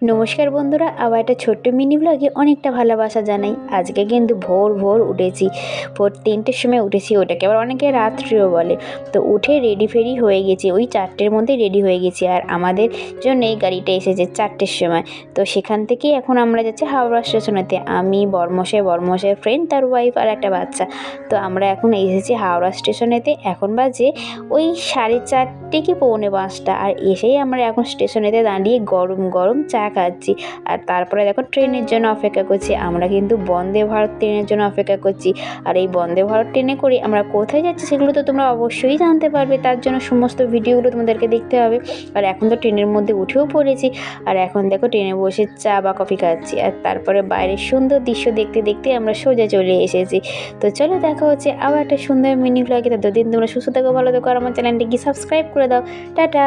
নমস্কার বন্ধুরা, আবার একটা ছোট্ট মিনি ব্লগে অনেকটা ভালোবাসা জানাই। আজকে কিন্তু ভোর ভোর উঠেছি, ভোর 3টের সময় উঠেছি, ওটাকে আবার অনেকে রাত্রিও বলে। তো উঠে রেডি ফেডি হয়ে গেছি, ওই 4টের মধ্যে রেডি হয়ে গেছি। আর আমাদের জন্য এই গাড়িটা এসেছে 4টের সময়। তো সেখান থেকেই এখন আমরা যাচ্ছি হাওড়া স্টেশনেতে। আমি, বর্মশাই ফ্রেন্ড, তার ওয়াইফ আর একটা বাচ্চা। তো আমরা এখন এসেছি হাওড়া স্টেশনেতে। এখন বাজে ওই 4:30 কি 4:45। আর এসেই আমরা এখন স্টেশনেতে দাঁড়িয়ে গরম গরম চা খাচ্ছি। আর তারপরে দেখো ট্রেনের জন্য অপেক্ষা করছি। আমরা কিন্তু বন্দে ভারত ট্রেনের জন্য অপেক্ষা করছি। আর এই বন্দে ভারত ট্রেনে করে আমরা কোথায় যাচ্ছি সেগুলো তো তোমরা অবশ্যই জানতে পারবে। তার জন্য সমস্ত ভিডিওগুলো তোমাদেরকে দেখতে হবে। আর এখন তো ট্রেনের মধ্যে উঠেও পড়েছি। আর এখন দেখো ট্রেনে বসে চা বা কফি খাচ্ছি। আর তারপরে বাইরের সুন্দর দৃশ্য দেখতে দেখতে আমরা সোজা চলে এসেছি। তো চলো দেখা হচ্ছে আবার একটা সুন্দর মিনি ব্লগে। ততদিন তোমরা সুস্থ থাকো, ভালো থাকো, আর আমার চ্যানেলটিকে সাবস্ক্রাইব করে দাও। টাটা।